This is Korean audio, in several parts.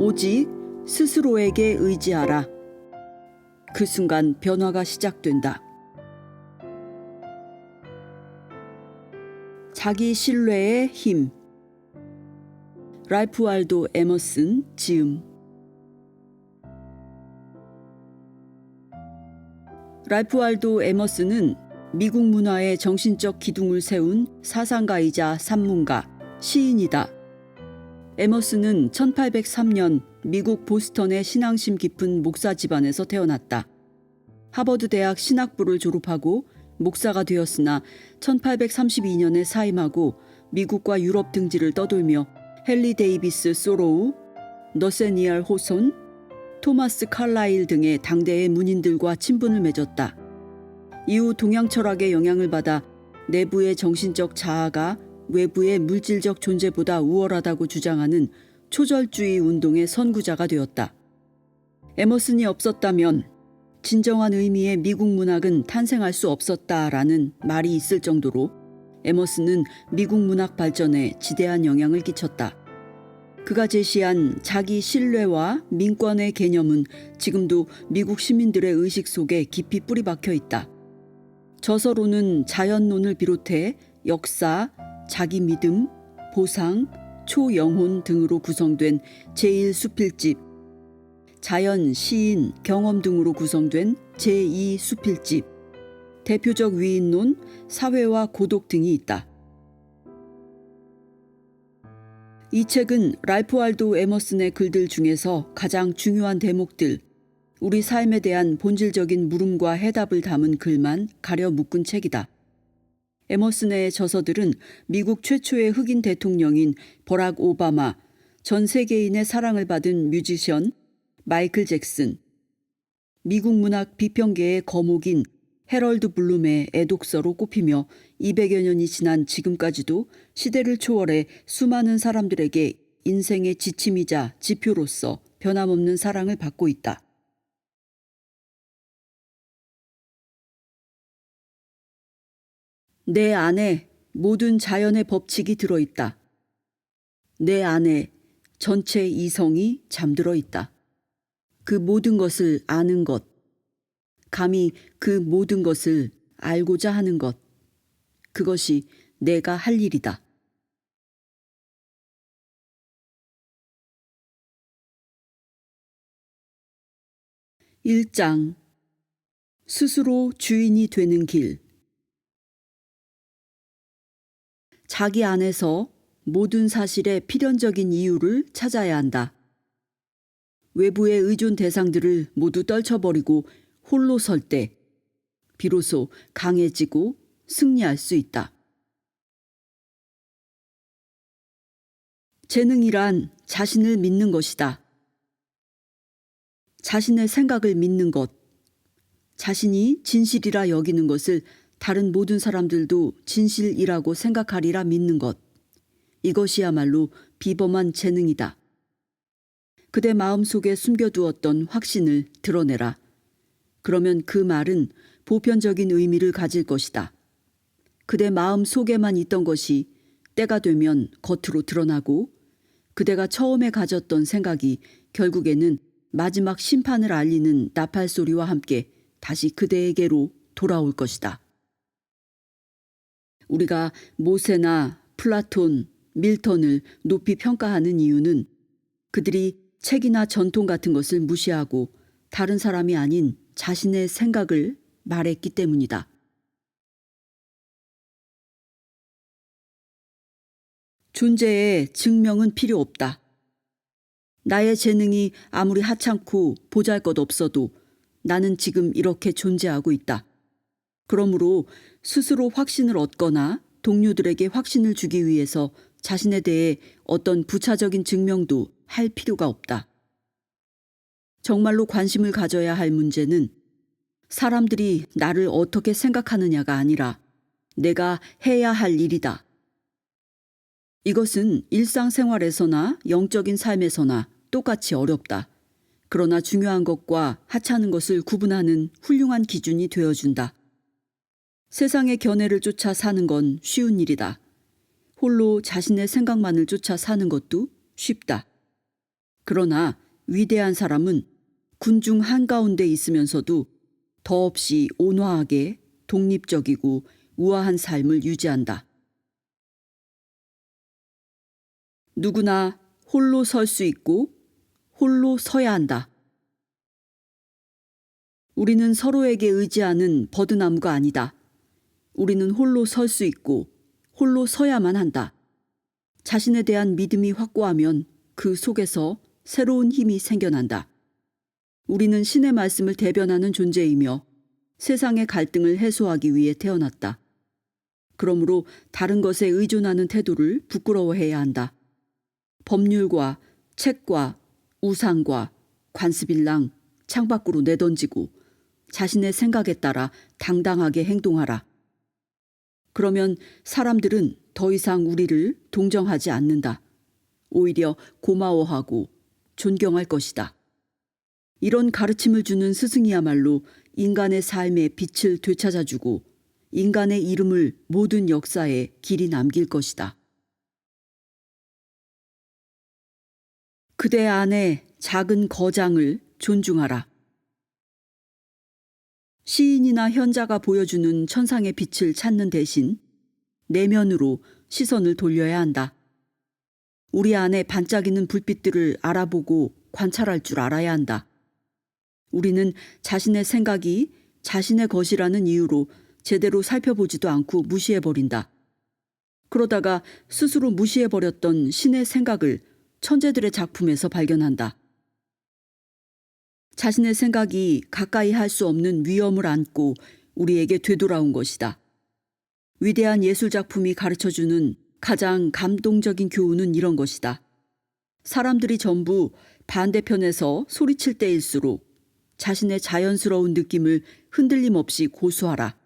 오직 스스로에게 의지하라. 그 순간 변화가 시작된다. 자기 신뢰의 힘. 랄프 월도 에머슨 지음. 랄프 월도 에머슨은 미국 문화의 정신적 기둥을 세운 사상가이자 산문가, 시인이다. 에머슨은 1803년 미국 보스턴의 신앙심 깊은 목사 집안에서 태어났다. 하버드 대학 신학부를 졸업하고 목사가 되었으나 1832년에 사임하고 미국과 유럽 등지를 떠돌며 헨리 데이비스 소로우, 너세니얼 호손, 토마스 칼라일 등의 당대의 문인들과 친분을 맺었다. 이후 동양 철학의 영향을 받아 내부의 정신적 자아가 외부의 물질적 존재보다 우월하다고 주장하는 초절주의 운동의 선구자가 되었다. 에머슨이 없었다면 진정한 의미의 미국 문학은 탄생할 수 없었다라는 말이 있을 정도로 에머슨은 미국 문학 발전에 지대한 영향을 끼쳤다. 그가 제시한 자기 신뢰와 민권의 개념은 지금도 미국 시민들의 의식 속에 깊이 뿌리박혀 있다. 저서로는 자연론을 비롯해 역사, 자기 믿음, 보상, 초영혼 등으로 구성된 제1수필집, 자연, 시인, 경험 등으로 구성된 제2수필집, 대표적 위인론, 사회와 고독 등이 있다. 이 책은 랄프 월도 에머슨의 글들 중에서 가장 중요한 대목들, 우리 삶에 대한 본질적인 물음과 해답을 담은 글만 가려 묶은 책이다. 에머슨의 저서들은 미국 최초의 흑인 대통령인 버락 오바마, 전 세계인의 사랑을 받은 뮤지션 마이클 잭슨, 미국 문학 비평계의 거목인 해럴드 블룸의 애독서로 꼽히며 200여 년이 지난 지금까지도 시대를 초월해 수많은 사람들에게 인생의 지침이자 지표로서 변함없는 사랑을 받고 있다. 내 안에 모든 자연의 법칙이 들어있다. 내 안에 전체 이성이 잠들어 있다. 그 모든 것을 아는 것, 감히 그 모든 것을 알고자 하는 것, 그것이 내가 할 일이다. (1장) 스스로 주인이 되는 길. 자기 안에서 모든 사실의 필연적인 이유를 찾아야 한다. 외부의 의존 대상들을 모두 떨쳐버리고 홀로 설 때 비로소 강해지고 승리할 수 있다. 재능이란 자신을 믿는 것이다. 자신의 생각을 믿는 것, 자신이 진실이라 여기는 것을 다른 모든 사람들도 진실이라고 생각하리라 믿는 것, 이것이야말로 비범한 재능이다. 그대 마음속에 숨겨두었던 확신을 드러내라. 그러면 그 말은 보편적인 의미를 가질 것이다. 그대 마음 속에만 있던 것이 때가 되면 겉으로 드러나고 그대가 처음에 가졌던 생각이 결국에는 마지막 심판을 알리는 나팔 소리와 함께 다시 그대에게로 돌아올 것이다. 우리가 모세나 플라톤, 밀턴을 높이 평가하는 이유는 그들이 책이나 전통 같은 것을 무시하고 다른 사람이 아닌 자신의 생각을 말했기 때문이다. 존재의 증명은 필요 없다. 나의 재능이 아무리 하찮고 보잘것없어도 나는 지금 이렇게 존재하고 있다. 그러므로 스스로 확신을 얻거나 동료들에게 확신을 주기 위해서 자신에 대해 어떤 부차적인 증명도 할 필요가 없다. 정말로 관심을 가져야 할 문제는 사람들이 나를 어떻게 생각하느냐가 아니라 내가 해야 할 일이다. 이것은 일상생활에서나 영적인 삶에서나 똑같이 어렵다. 그러나 중요한 것과 하찮은 것을 구분하는 훌륭한 기준이 되어준다. 세상의 견해를 쫓아 사는 건 쉬운 일이다. 홀로 자신의 생각만을 쫓아 사는 것도 쉽다. 그러나 위대한 사람은 군중 한가운데 있으면서도 더없이 온화하게 독립적이고 우아한 삶을 유지한다. 누구나 홀로 설 수 있고 홀로 서야 한다. 우리는 서로에게 의지하는 버드나무가 아니다. 우리는 홀로 설 수 있고 홀로 서야만 한다. 자신에 대한 믿음이 확고하면 그 속에서 새로운 힘이 생겨난다. 우리는 신의 말씀을 대변하는 존재이며 세상의 갈등을 해소하기 위해 태어났다. 그러므로 다른 것에 의존하는 태도를 부끄러워해야 한다. 법률과 책과 우상과 관습일랑 창밖으로 내던지고 자신의 생각에 따라 당당하게 행동하라. 그러면 사람들은 더 이상 우리를 동정하지 않는다. 오히려 고마워하고 존경할 것이다. 이런 가르침을 주는 스승이야말로 인간의 삶의 빛을 되찾아주고 인간의 이름을 모든 역사에 길이 남길 것이다. 그대 안의 작은 거장을 존중하라. 시인이나 현자가 보여주는 천상의 빛을 찾는 대신 내면으로 시선을 돌려야 한다. 우리 안에 반짝이는 불빛들을 알아보고 관찰할 줄 알아야 한다. 우리는 자신의 생각이 자신의 것이라는 이유로 제대로 살펴보지도 않고 무시해버린다. 그러다가 스스로 무시해버렸던 신의 생각을 천재들의 작품에서 발견한다. 자신의 생각이 가까이 할 수 없는 위험을 안고 우리에게 되돌아온 것이다. 위대한 예술작품이 가르쳐주는 가장 감동적인 교훈은 이런 것이다. 사람들이 전부 반대편에서 소리칠 때일수록 자신의 자연스러운 느낌을 흔들림 없이 고수하라.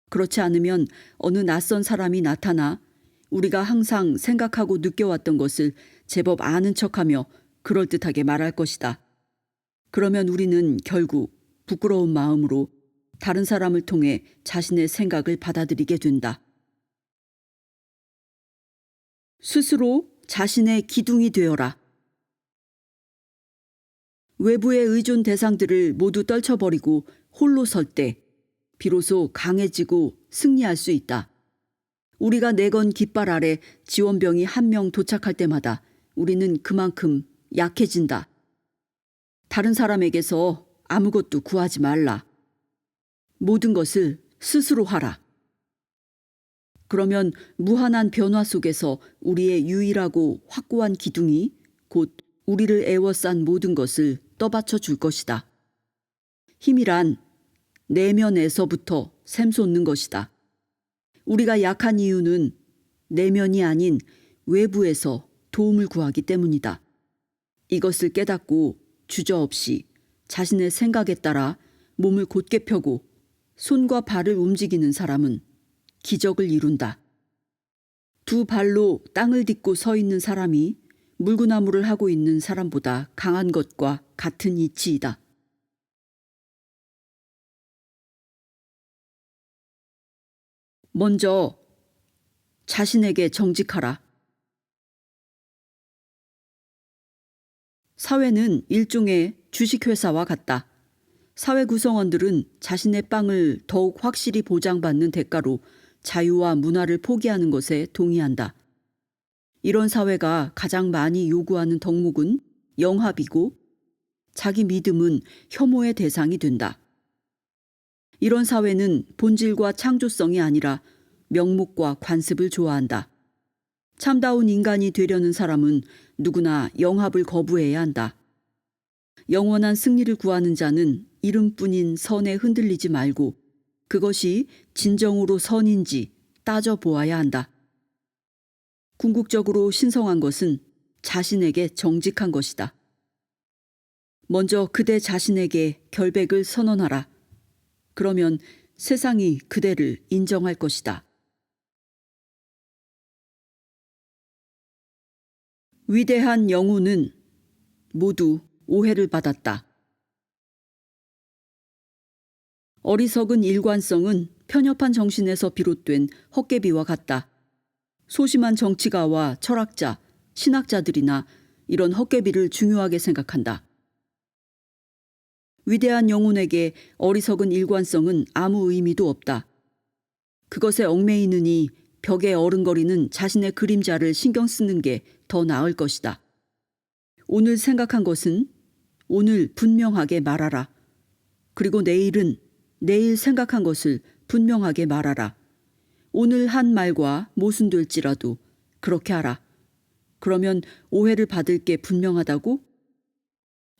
그렇지 않으면 어느 낯선 사람이 나타나 우리가 항상 생각하고 느껴왔던 것을 제법 아는 척하며 그럴듯하게 말할 것이다. 그러면 우리는 결국 부끄러운 마음으로 다른 사람을 통해 자신의 생각을 받아들이게 된다. 스스로 자신의 기둥이 되어라. 외부의 의존 대상들을 모두 떨쳐버리고 홀로 설 때 비로소 강해지고 승리할 수 있다. 우리가 내건 깃발 아래 지원병이 한 명 도착할 때마다 우리는 그만큼 약해진다. 다른 사람에게서 아무것도 구하지 말라. 모든 것을 스스로 하라. 그러면 무한한 변화 속에서 우리의 유일하고 확고한 기둥이 곧 우리를 애워싼 모든 것을 떠받쳐 줄 것이다. 힘이란 내면에서부터 샘솟는 것이다. 우리가 약한 이유는 내면이 아닌 외부에서 도움을 구하기 때문이다. 이것을 깨닫고 주저없이 자신의 생각에 따라 몸을 곧게 펴고 손과 발을 움직이는 사람은 기적을 이룬다. 두 발로 땅을 딛고 서 있는 사람이 물구나무를 하고 있는 사람보다 강한 것과 같은 이치이다. 먼저 자신에게 정직하라. 사회는 일종의 주식회사와 같다. 사회 구성원들은 자신의 빵을 더욱 확실히 보장받는 대가로 자유와 문화를 포기하는 것에 동의한다. 이런 사회가 가장 많이 요구하는 덕목은 영합이고 자기 믿음은 혐오의 대상이 된다. 이런 사회는 본질과 창조성이 아니라 명목과 관습을 좋아한다. 참다운 인간이 되려는 사람은 누구나 영합을 거부해야 한다. 영원한 승리를 구하는 자는 이름뿐인 선에 흔들리지 말고 그것이 진정으로 선인지 따져보아야 한다. 궁극적으로 신성한 것은 자신에게 정직한 것이다. 먼저 그대 자신에게 결백을 선언하라. 그러면 세상이 그대를 인정할 것이다. 위대한 영웅은 모두 오해를 받았다. 어리석은 일관성은 편협한 정신에서 비롯된 헛개비와 같다. 소심한 정치가와 철학자, 신학자들이나 이런 헛개비를 중요하게 생각한다. 위대한 영혼에게 어리석은 일관성은 아무 의미도 없다. 그것에 얽매이느니 벽에 어른거리는 자신의 그림자를 신경 쓰는 게 더 나을 것이다. 오늘 생각한 것은 오늘 분명하게 말하라. 그리고 내일은 내일 생각한 것을 분명하게 말하라. 오늘 한 말과 모순될지라도 그렇게 하라. 그러면 오해를 받을 게 분명하다고?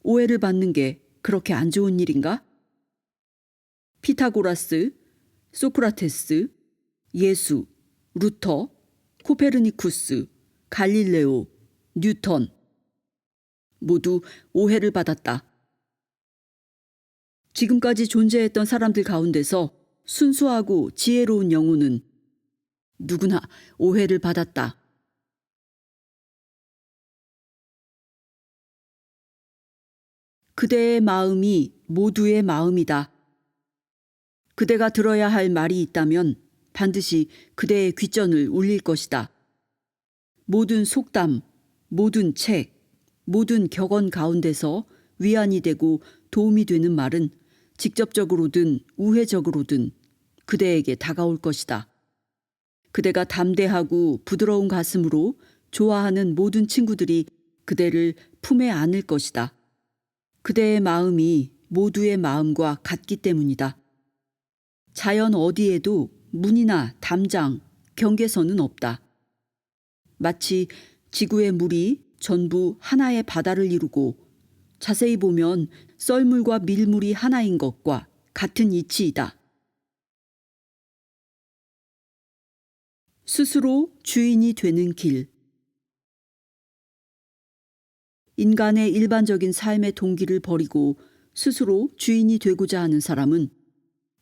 오해를 받는 게 그렇게 안 좋은 일인가? 피타고라스, 소크라테스, 예수, 루터, 코페르니쿠스, 갈릴레오, 뉴턴 모두 오해를 받았다. 지금까지 존재했던 사람들 가운데서 순수하고 지혜로운 영혼은 누구나 오해를 받았다. 그대의 마음이 모두의 마음이다. 그대가 들어야 할 말이 있다면 반드시 그대의 귓전을 울릴 것이다. 모든 속담, 모든 책, 모든 격언 가운데서 위안이 되고 도움이 되는 말은 직접적으로든 우회적으로든 그대에게 다가올 것이다. 그대가 담대하고 부드러운 가슴으로 좋아하는 모든 친구들이 그대를 품에 안을 것이다. 그대의 마음이 모두의 마음과 같기 때문이다. 자연 어디에도 문이나 담장, 경계선은 없다. 마치 지구의 물이 전부 하나의 바다를 이루고 자세히 보면 썰물과 밀물이 하나인 것과 같은 이치이다. 스스로 주인이 되는 길. 인간의 일반적인 삶의 동기를 버리고 스스로 주인이 되고자 하는 사람은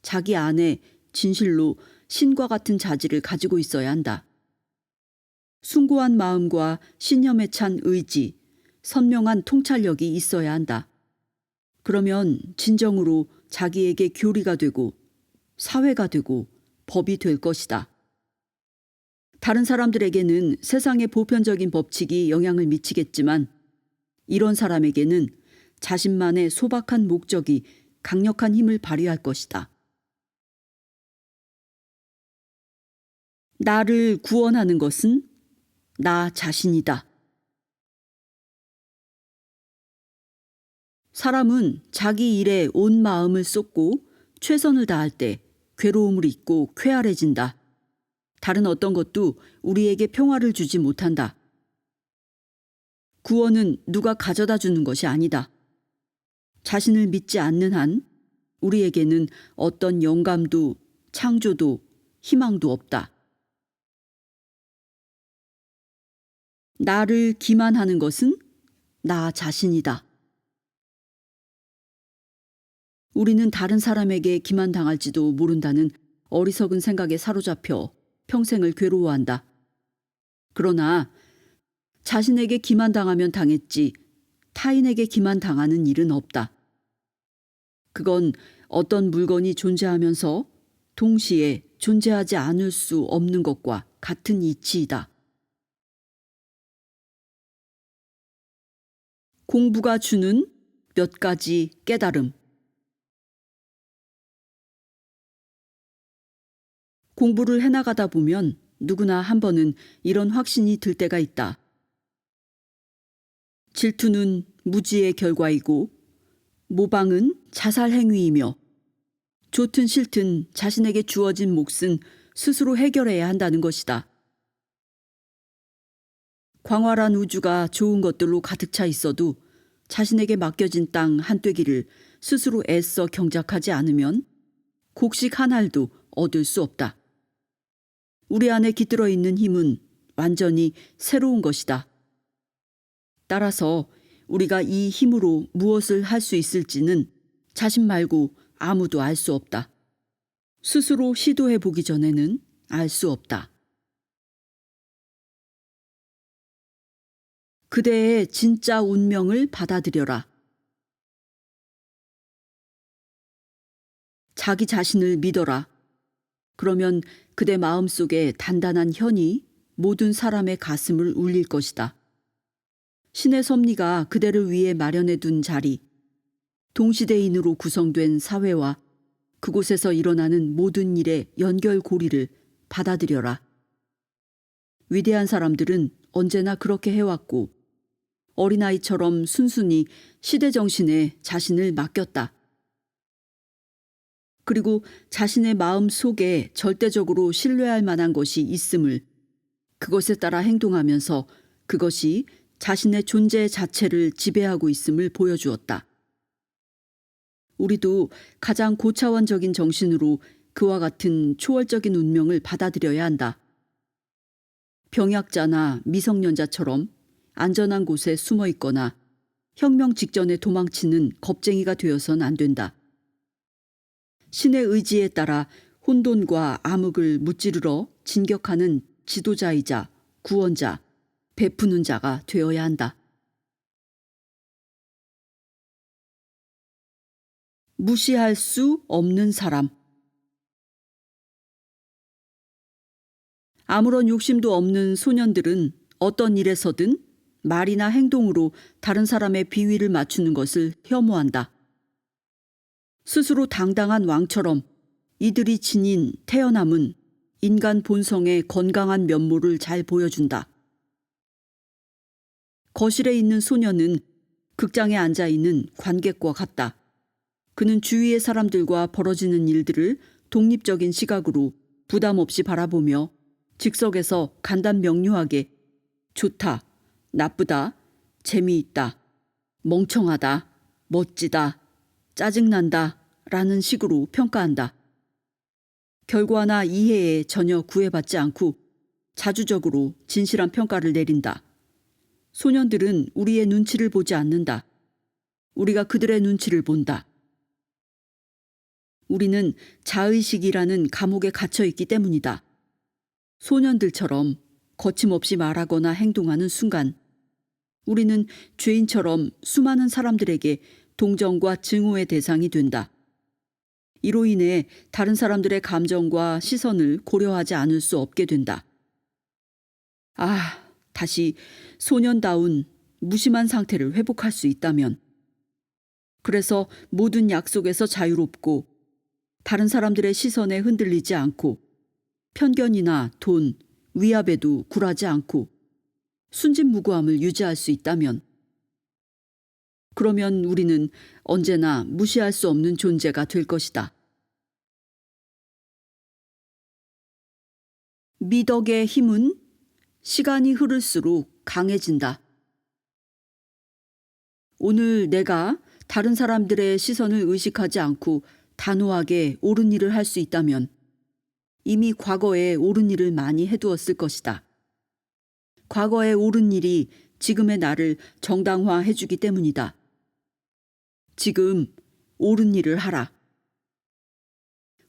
자기 안에 진실로 신과 같은 자질을 가지고 있어야 한다. 숭고한 마음과 신념에 찬 의지, 선명한 통찰력이 있어야 한다. 그러면 진정으로 자기에게 교리가 되고 사회가 되고 법이 될 것이다. 다른 사람들에게는 세상의 보편적인 법칙이 영향을 미치겠지만 이런 사람에게는 자신만의 소박한 목적이 강력한 힘을 발휘할 것이다. 나를 구원하는 것은 나 자신이다. 사람은 자기 일에 온 마음을 쏟고 최선을 다할 때 괴로움을 잊고 쾌활해진다. 다른 어떤 것도 우리에게 평화를 주지 못한다. 구원은 누가 가져다 주는 것이 아니다. 자신을 믿지 않는 한 우리에게는 어떤 영감도 창조도 희망도 없다. 나를 기만하는 것은 나 자신이다. 우리는 다른 사람에게 기만당할지도 모른다는 어리석은 생각에 사로잡혀 평생을 괴로워한다. 그러나 자신에게 기만당하면 당했지 타인에게 기만당하는 일은 없다. 그건 어떤 물건이 존재하면서 동시에 존재하지 않을 수 없는 것과 같은 이치이다. 공부가 주는 몇 가지 깨달음. 공부를 해나가다 보면 누구나 한 번은 이런 확신이 들 때가 있다. 질투는 무지의 결과이고 모방은 자살 행위이며 좋든 싫든 자신에게 주어진 몫은 스스로 해결해야 한다는 것이다. 광활한 우주가 좋은 것들로 가득 차 있어도 자신에게 맡겨진 땅 한 떼기를 스스로 애써 경작하지 않으면 곡식 한 알도 얻을 수 없다. 우리 안에 깃들어 있는 힘은 완전히 새로운 것이다. 따라서 우리가 이 힘으로 무엇을 할 수 있을지는 자신 말고 아무도 알 수 없다. 스스로 시도해 보기 전에는 알 수 없다. 그대의 진짜 운명을 받아들여라. 자기 자신을 믿어라. 그러면 그대 마음속에 단단한 현이 모든 사람의 가슴을 울릴 것이다. 신의 섭리가 그대를 위해 마련해 둔 자리, 동시대인으로 구성된 사회와 그곳에서 일어나는 모든 일의 연결고리를 받아들여라. 위대한 사람들은 언제나 그렇게 해왔고 어린아이처럼 순순히 시대 정신에 자신을 맡겼다. 그리고 자신의 마음 속에 절대적으로 신뢰할 만한 것이 있음을 그것에 따라 행동하면서 그것이 자신의 존재 자체를 지배하고 있음을 보여주었다. 우리도 가장 고차원적인 정신으로 그와 같은 초월적인 운명을 받아들여야 한다. 병약자나 미성년자처럼 안전한 곳에 숨어 있거나 혁명 직전에 도망치는 겁쟁이가 되어선 안 된다. 신의 의지에 따라 혼돈과 암흑을 무찌르러 진격하는 지도자이자 구원자, 베푸는 자가 되어야 한다. 무시할 수 없는 사람. 아무런 욕심도 없는 소년들은 어떤 일에서든 말이나 행동으로 다른 사람의 비위를 맞추는 것을 혐오한다. 스스로 당당한 왕처럼 이들이 지닌 태어남은 인간 본성의 건강한 면모를 잘 보여준다. 거실에 있는 소년은 극장에 앉아 있는 관객과 같다. 그는 주위의 사람들과 벌어지는 일들을 독립적인 시각으로 부담 없이 바라보며 즉석에서 간단명료하게 좋다, 나쁘다, 재미있다, 멍청하다, 멋지다, 짜증난다 라는 식으로 평가한다. 결과나 이해에 전혀 구애받지 않고 자주적으로 진실한 평가를 내린다. 소년들은 우리의 눈치를 보지 않는다. 우리가 그들의 눈치를 본다. 우리는 자의식이라는 감옥에 갇혀 있기 때문이다. 소년들처럼 거침없이 말하거나 행동하는 순간 우리는 죄인처럼 수많은 사람들에게 동정과 증오의 대상이 된다. 이로 인해 다른 사람들의 감정과 시선을 고려하지 않을 수 없게 된다. 다시 소년다운 무심한 상태를 회복할 수 있다면. 그래서 모든 약속에서 자유롭고 다른 사람들의 시선에 흔들리지 않고 편견이나 돈, 위압에도 굴하지 않고 순진무구함을 유지할 수 있다면 그러면 우리는 언제나 무시할 수 없는 존재가 될 것이다. 미덕의 힘은 시간이 흐를수록 강해진다. 오늘 내가 다른 사람들의 시선을 의식하지 않고 단호하게 옳은 일을 할 수 있다면 이미 과거에 옳은 일을 많이 해두었을 것이다. 과거의 옳은 일이 지금의 나를 정당화해주기 때문이다. 지금 옳은 일을 하라.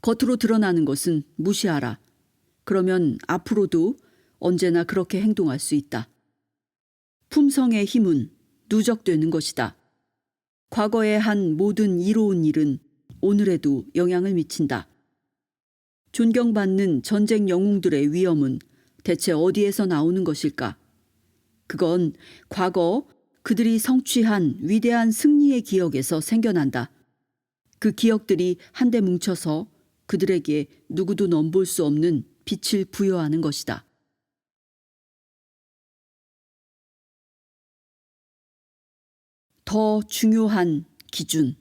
겉으로 드러나는 것은 무시하라. 그러면 앞으로도 언제나 그렇게 행동할 수 있다. 품성의 힘은 누적되는 것이다. 과거에 한 모든 이로운 일은 오늘에도 영향을 미친다. 존경받는 전쟁 영웅들의 위엄은 대체 어디에서 나오는 것일까? 그건 과거 그들이 성취한 위대한 승리의 기억에서 생겨난다. 그 기억들이 한데 뭉쳐서 그들에게 누구도 넘볼 수 없는 빛을 부여하는 것이다. 더 중요한 기준.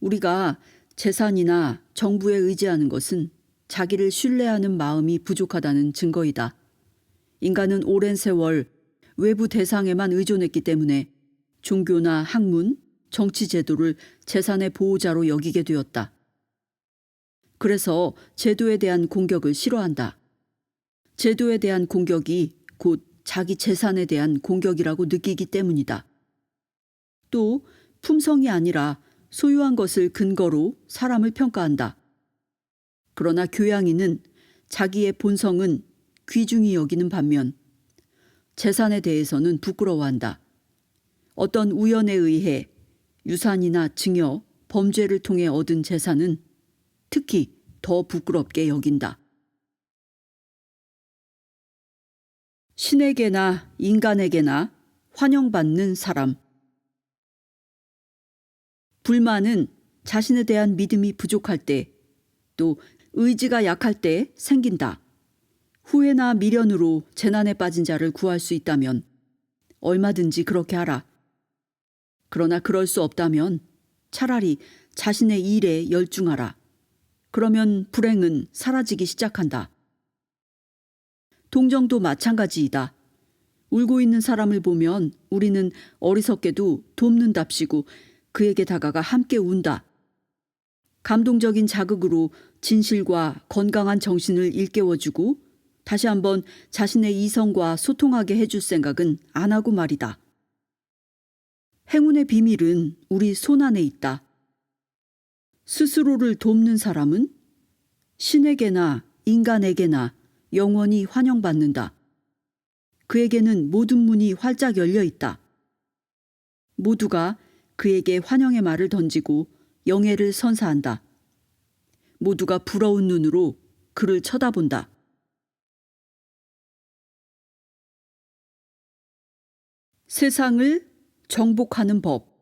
우리가 재산이나 정부에 의지하는 것은 자기를 신뢰하는 마음이 부족하다는 증거이다. 인간은 오랜 세월 외부 대상에만 의존했기 때문에 종교나 학문, 정치 제도를 재산의 보호자로 여기게 되었다. 그래서 제도에 대한 공격을 싫어한다. 제도에 대한 공격이 곧 자기 재산에 대한 공격이라고 느끼기 때문이다. 또 품성이 아니라 소유한 것을 근거로 사람을 평가한다. 그러나 교양인은 자기의 본성은 귀중히 여기는 반면 재산에 대해서는 부끄러워한다. 어떤 우연에 의해 유산이나 증여, 범죄를 통해 얻은 재산은 특히 더 부끄럽게 여긴다. 신에게나 인간에게나 환영받는 사람. 불만은 자신에 대한 믿음이 부족할 때, 또 의지가 약할 때 생긴다. 후회나 미련으로 재난에 빠진 자를 구할 수 있다면 얼마든지 그렇게 하라. 그러나 그럴 수 없다면 차라리 자신의 일에 열중하라. 그러면 불행은 사라지기 시작한다. 동정도 마찬가지이다. 울고 있는 사람을 보면 우리는 어리석게도 돕는답시고 그에게 다가가 함께 운다. 감동적인 자극으로 진실과 건강한 정신을 일깨워주고 다시 한번 자신의 이성과 소통하게 해줄 생각은 안 하고 말이다. 행운의 비밀은 우리 손안에 있다. 스스로를 돕는 사람은 신에게나 인간에게나 영원히 환영받는다. 그에게는 모든 문이 활짝 열려 있다. 모두가 그에게 환영의 말을 던지고 영예를 선사한다. 모두가 부러운 눈으로 그를 쳐다본다. 세상을 정복하는 법.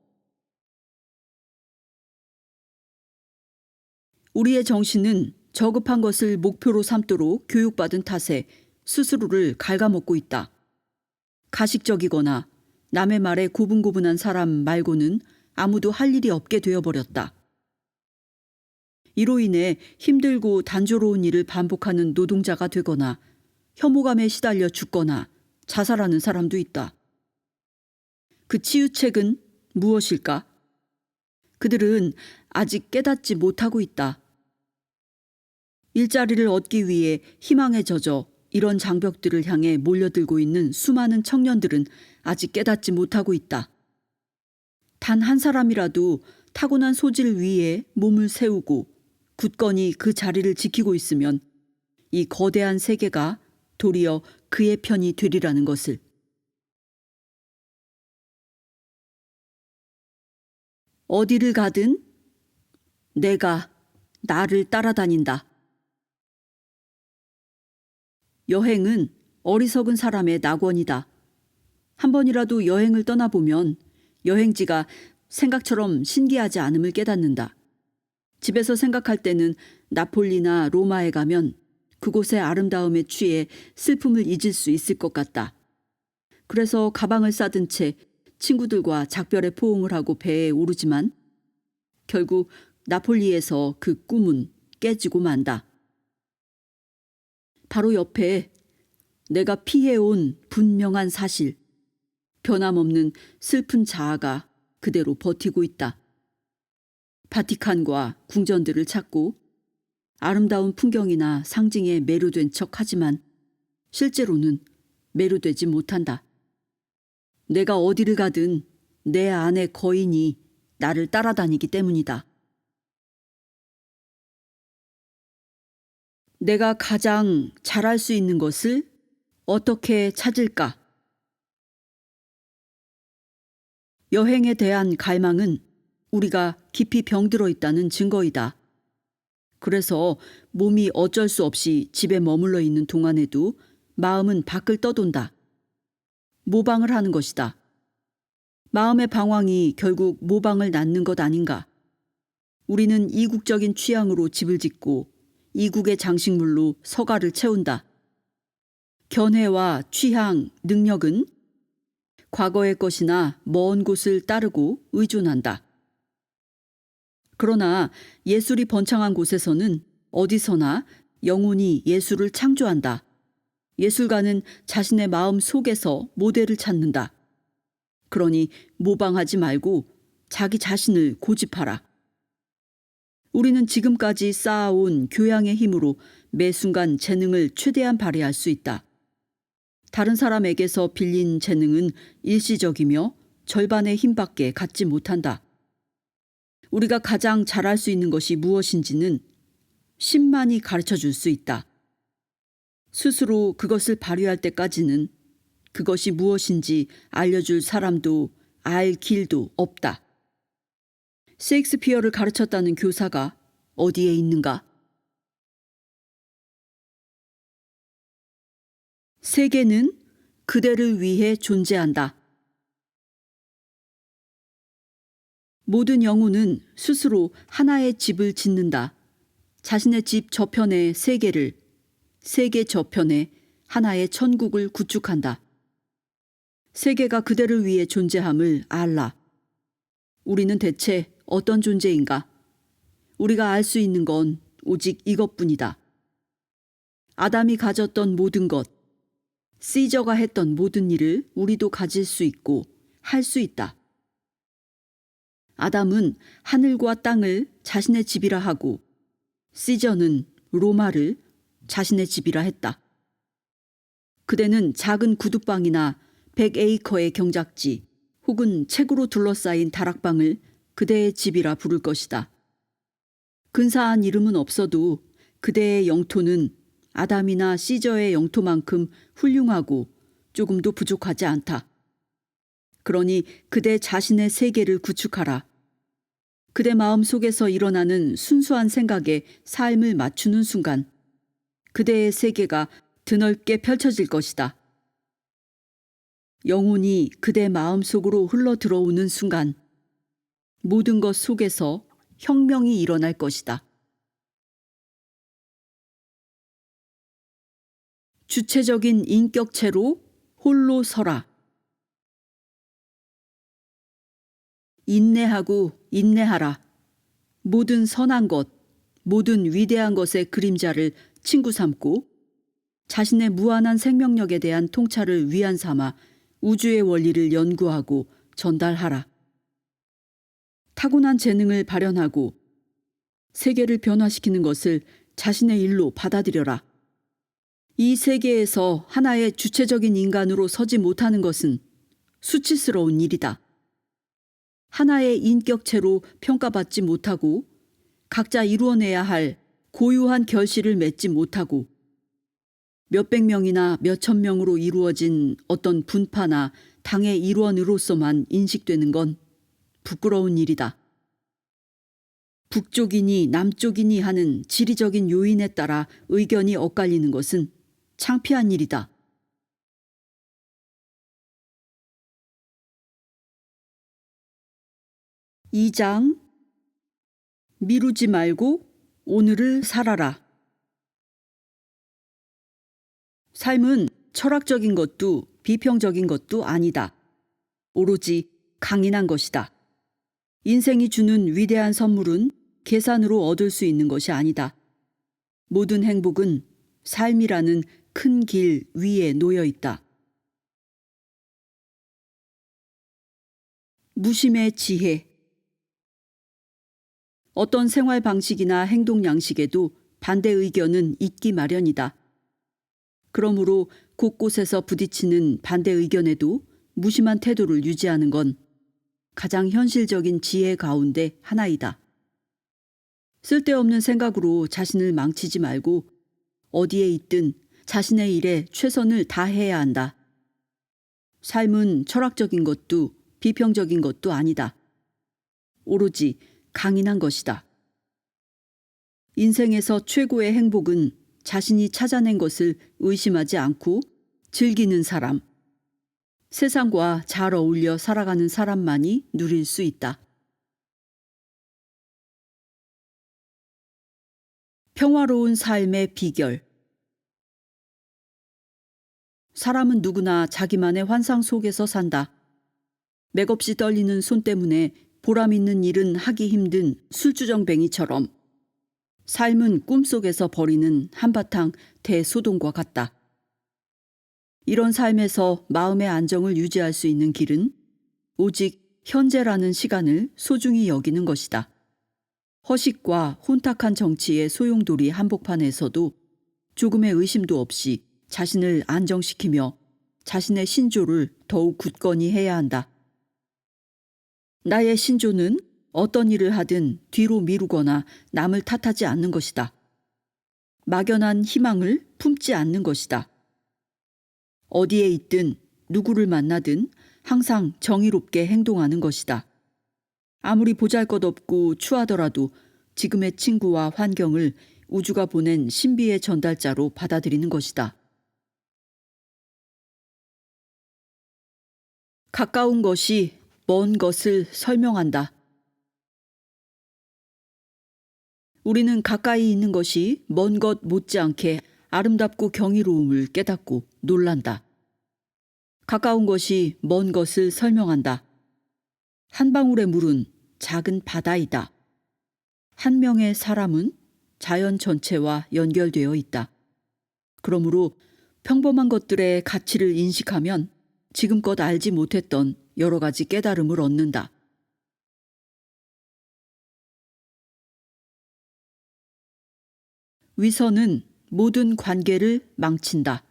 우리의 정신은 저급한 것을 목표로 삼도록 교육받은 탓에 스스로를 갉아먹고 있다. 가식적이거나 남의 말에 고분고분한 사람 말고는 아무도 할 일이 없게 되어버렸다. 이로 인해 힘들고 단조로운 일을 반복하는 노동자가 되거나 혐오감에 시달려 죽거나 자살하는 사람도 있다. 그 치유책은 무엇일까? 그들은 아직 깨닫지 못하고 있다. 일자리를 얻기 위해 희망에 젖어 이런 장벽들을 향해 몰려들고 있는 수많은 청년들은 아직 깨닫지 못하고 있다. 단 한 사람이라도 타고난 소질 위에 몸을 세우고 굳건히 그 자리를 지키고 있으면 이 거대한 세계가 도리어 그의 편이 되리라는 것을. 어디를 가든 내가 나를 따라다닌다. 여행은 어리석은 사람의 낙원이다. 한 번이라도 여행을 떠나보면 여행지가 생각처럼 신기하지 않음을 깨닫는다. 집에서 생각할 때는 나폴리나 로마에 가면 그곳의 아름다움에 취해 슬픔을 잊을 수 있을 것 같다. 그래서 가방을 싸든 채 친구들과 작별의 포옹을 하고 배에 오르지만 결국 나폴리에서 그 꿈은 깨지고 만다. 바로 옆에 내가 피해온 분명한 사실, 변함없는 슬픈 자아가 그대로 버티고 있다. 바티칸과 궁전들을 찾고 아름다운 풍경이나 상징에 매료된 척하지만 실제로는 매료되지 못한다. 내가 어디를 가든 내 안의 거인이 나를 따라다니기 때문이다. 내가 가장 잘할 수 있는 것을 어떻게 찾을까? 여행에 대한 갈망은 우리가 깊이 병들어 있다는 증거이다. 그래서 몸이 어쩔 수 없이 집에 머물러 있는 동안에도 마음은 밖을 떠돈다. 모방을 하는 것이다. 마음의 방황이 결국 모방을 낳는 것 아닌가? 우리는 이국적인 취향으로 집을 짓고 이국의 장식물로 서가를 채운다. 견해와 취향, 능력은 과거의 것이나 먼 곳을 따르고 의존한다. 그러나 예술이 번창한 곳에서는 어디서나 영혼이 예술을 창조한다. 예술가는 자신의 마음 속에서 모델을 찾는다. 그러니 모방하지 말고 자기 자신을 고집하라. 우리는 지금까지 쌓아온 교양의 힘으로 매 순간 재능을 최대한 발휘할 수 있다. 다른 사람에게서 빌린 재능은 일시적이며 절반의 힘밖에 갖지 못한다. 우리가 가장 잘할 수 있는 것이 무엇인지는 신만이 가르쳐 줄 수 있다. 스스로 그것을 발휘할 때까지는 그것이 무엇인지 알려줄 사람도 알 길도 없다. 셰익스피어를 가르쳤다는 교사가 어디에 있는가? 세계는 그대를 위해 존재한다. 모든 영혼은 스스로 하나의 집을 짓는다. 자신의 집 저편에 세계를, 세계 저편에 하나의 천국을 구축한다. 세계가 그대를 위해 존재함을 알라. 우리는 대체 어떤 존재인가? 우리가 알 수 있는 건 오직 이것뿐이다. 아담이 가졌던 모든 것, 시저가 했던 모든 일을 우리도 가질 수 있고 할 수 있다. 아담은 하늘과 땅을 자신의 집이라 하고 시저는 로마를 자신의 집이라 했다. 그대는 작은 구두방이나 100에이커의 경작지 혹은 책으로 둘러싸인 다락방을 그대의 집이라 부를 것이다. 근사한 이름은 없어도 그대의 영토는 아담이나 시저의 영토만큼 훌륭하고 조금도 부족하지 않다. 그러니 그대 자신의 세계를 구축하라. 그대 마음 속에서 일어나는 순수한 생각에 삶을 맞추는 순간 그대의 세계가 드넓게 펼쳐질 것이다. 영혼이 그대 마음 속으로 흘러 들어오는 순간 모든 것 속에서 혁명이 일어날 것이다. 주체적인 인격체로 홀로 서라. 인내하고 인내하라. 모든 선한 것, 모든 위대한 것의 그림자를 친구 삼고 자신의 무한한 생명력에 대한 통찰을 위안 삼아 우주의 원리를 연구하고 전달하라. 타고난 재능을 발현하고 세계를 변화시키는 것을 자신의 일로 받아들여라. 이 세계에서 하나의 주체적인 인간으로 서지 못하는 것은 수치스러운 일이다. 하나의 인격체로 평가받지 못하고 각자 이루어내야 할 고유한 결실을 맺지 못하고 몇백 명이나 몇천 명으로 이루어진 어떤 분파나 당의 일원으로서만 인식되는 건 부끄러운 일이다. 북쪽이니 남쪽이니 하는 지리적인 요인에 따라 의견이 엇갈리는 것은 창피한 일이다. 이 장 미루지 말고 오늘을 살아라. 삶은 철학적인 것도 비평적인 것도 아니다. 오로지 강인한 것이다. 인생이 주는 위대한 선물은 계산으로 얻을 수 있는 것이 아니다. 모든 행복은 삶이라는 큰 길 위에 놓여 있다. 무심의 지혜. 어떤 생활 방식이나 행동 양식에도 반대 의견은 있기 마련이다. 그러므로 곳곳에서 부딪히는 반대 의견에도 무심한 태도를 유지하는 건 가장 현실적인 지혜 가운데 하나이다. 쓸데없는 생각으로 자신을 망치지 말고 어디에 있든 자신의 일에 최선을 다해야 한다. 삶은 철학적인 것도 비평적인 것도 아니다. 오로지 강인한 것이다. 인생에서 최고의 행복은 자신이 찾아낸 것을 의심하지 않고 즐기는 사람, 세상과 잘 어울려 살아가는 사람만이 누릴 수 있다. 평화로운 삶의 비결. 사람은 누구나 자기만의 환상 속에서 산다. 맥없이 떨리는 손 때문에 보람 있는 일은 하기 힘든 술주정뱅이처럼 삶은 꿈속에서 벌이는 한바탕 대소동과 같다. 이런 삶에서 마음의 안정을 유지할 수 있는 길은 오직 현재라는 시간을 소중히 여기는 것이다. 허식과 혼탁한 정치의 소용돌이 한복판에서도 조금의 의심도 없이 자신을 안정시키며 자신의 신조를 더욱 굳건히 해야 한다. 나의 신조는 어떤 일을 하든 뒤로 미루거나 남을 탓하지 않는 것이다. 막연한 희망을 품지 않는 것이다. 어디에 있든 누구를 만나든 항상 정의롭게 행동하는 것이다. 아무리 보잘것없고 추하더라도 지금의 친구와 환경을 우주가 보낸 신비의 전달자로 받아들이는 것이다. 가까운 것이 먼 것을 설명한다. 우리는 가까이 있는 것이 먼 것 못지않게 아름답고 경이로움을 깨닫고 놀란다. 가까운 것이 먼 것을 설명한다. 한 방울의 물은 작은 바다이다. 한 명의 사람은 자연 전체와 연결되어 있다. 그러므로 평범한 것들의 가치를 인식하면 지금껏 알지 못했던 여러 가지 깨달음을 얻는다. 위선은 모든 관계를 망친다.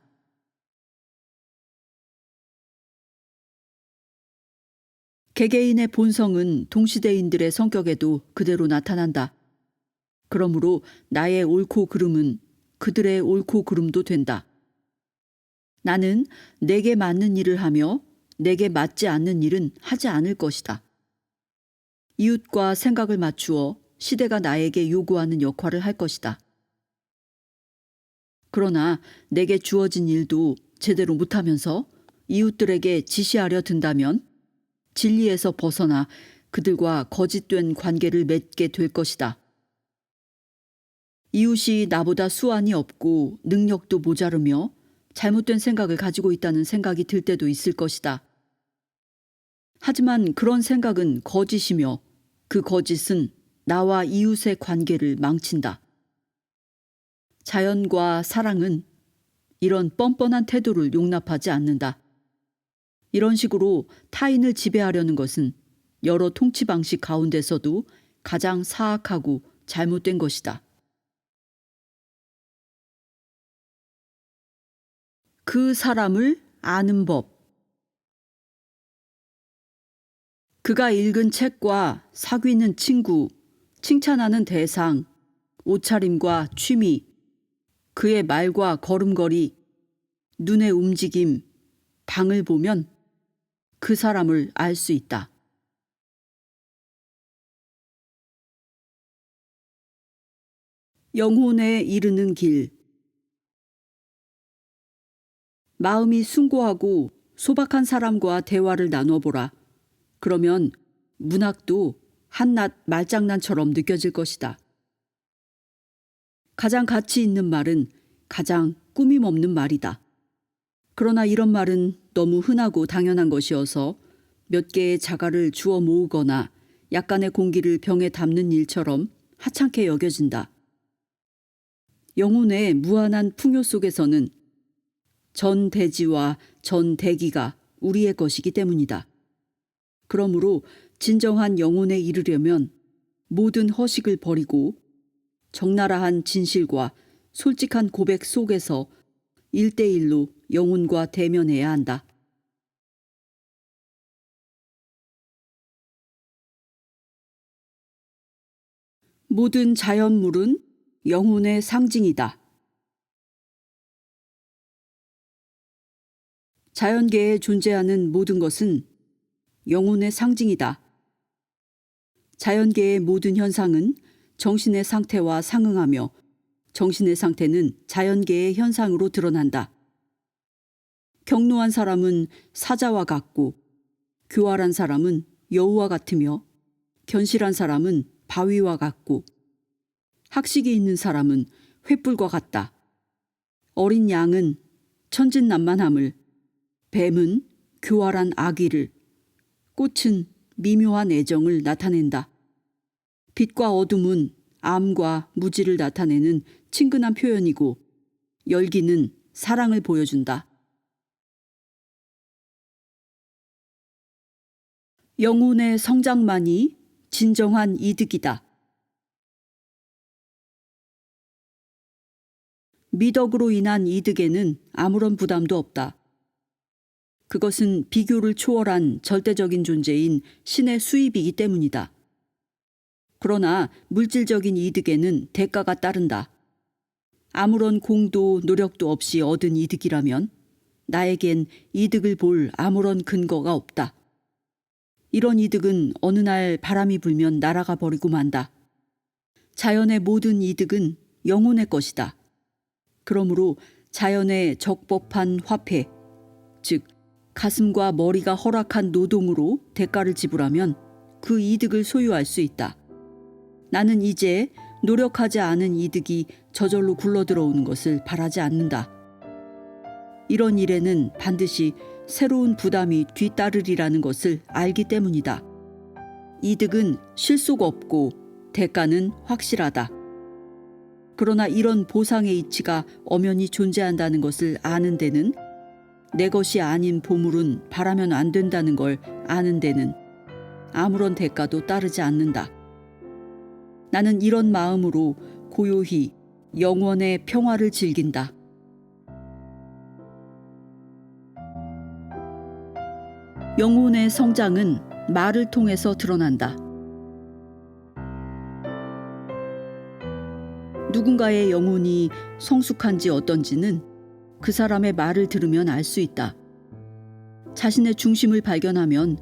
개개인의 본성은 동시대인들의 성격에도 그대로 나타난다. 그러므로 나의 옳고 그름은 그들의 옳고 그름도 된다. 나는 내게 맞는 일을 하며 내게 맞지 않는 일은 하지 않을 것이다. 이웃과 생각을 맞추어 시대가 나에게 요구하는 역할을 할 것이다. 그러나 내게 주어진 일도 제대로 못하면서 이웃들에게 지시하려 든다면 진리에서 벗어나 그들과 거짓된 관계를 맺게 될 것이다. 이웃이 나보다 수완이 없고 능력도 모자르며 잘못된 생각을 가지고 있다는 생각이 들 때도 있을 것이다. 하지만 그런 생각은 거짓이며 그 거짓은 나와 이웃의 관계를 망친다. 자연과 사랑은 이런 뻔뻔한 태도를 용납하지 않는다. 이런 식으로 타인을 지배하려는 것은 여러 통치 방식 가운데서도 가장 사악하고 잘못된 것이다. 그 사람을 아는 법. 그가 읽은 책과 사귀는 친구, 칭찬하는 대상, 옷차림과 취미, 그의 말과 걸음걸이, 눈의 움직임, 방을 보면 그 사람을 알 수 있다. 영혼에 이르는 길. 마음이 숭고하고 소박한 사람과 대화를 나눠보라. 그러면 문학도 한낱 말장난처럼 느껴질 것이다. 가장 가치 있는 말은 가장 꾸밈 없는 말이다. 그러나 이런 말은 너무 흔하고 당연한 것이어서 몇 개의 자갈을 주워 모으거나 약간의 공기를 병에 담는 일처럼 하찮게 여겨진다. 영혼의 무한한 풍요 속에서는 전 대지와 전 대기가 우리의 것이기 때문이다. 그러므로 진정한 영혼에 이르려면 모든 허식을 버리고 적나라한 진실과 솔직한 고백 속에서 1대1로 영혼과 대면해야 한다. 모든 자연물은 영혼의 상징이다. 자연계에 존재하는 모든 것은 영혼의 상징이다. 자연계의 모든 현상은 정신의 상태와 상응하며 정신의 상태는 자연계의 현상으로 드러난다. 경노한 사람은 사자와 같고 교활한 사람은 여우와 같으며 견실한 사람은 바위와 같고 학식이 있는 사람은 횃불과 같다. 어린 양은 천진난만함을, 뱀은 교활한 악의를, 꽃은 미묘한 애정을 나타낸다. 빛과 어둠은 암과 무지를 나타내는 친근한 표현이고 열기는 사랑을 보여준다. 영혼의 성장만이 진정한 이득이다. 미덕으로 인한 이득에는 아무런 부담도 없다. 그것은 비교를 초월한 절대적인 존재인 신의 수입이기 때문이다. 그러나 물질적인 이득에는 대가가 따른다. 아무런 공도 노력도 없이 얻은 이득이라면 나에겐 이득을 볼 아무런 근거가 없다. 이런 이득은 어느 날 바람이 불면 날아가 버리고 만다. 자연의 모든 이득은 영혼의 것이다. 그러므로 자연의 적법한 화폐, 즉 가슴과 머리가 허락한 노동으로 대가를 지불하면 그 이득을 소유할 수 있다. 나는 이제 노력하지 않은 이득이 저절로 굴러들어오는 것을 바라지 않는다. 이런 일에는 반드시 새로운 부담이 뒤따르리라는 것을 알기 때문이다. 이득은 실속 없고 대가는 확실하다. 그러나 이런 보상의 이치가 엄연히 존재한다는 것을 아는 데는, 내 것이 아닌 보물은 바라면 안 된다는 걸 아는 데는 아무런 대가도 따르지 않는다. 나는 이런 마음으로 고요히 영원의 평화를 즐긴다. 영혼의 성장은 말을 통해서 드러난다. 누군가의 영혼이 성숙한지 어떤지는 그 사람의 말을 들으면 알 수 있다. 자신의 중심을 발견하면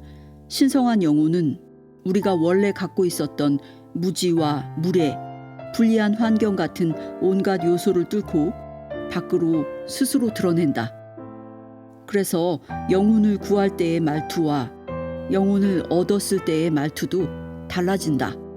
신성한 영혼은 우리가 원래 갖고 있었던 무지와 무례, 불리한 환경 같은 온갖 요소를 뚫고 밖으로 스스로 드러낸다. 그래서 영혼을 구할 때의 말투와 영혼을 얻었을 때의 말투도 달라진다.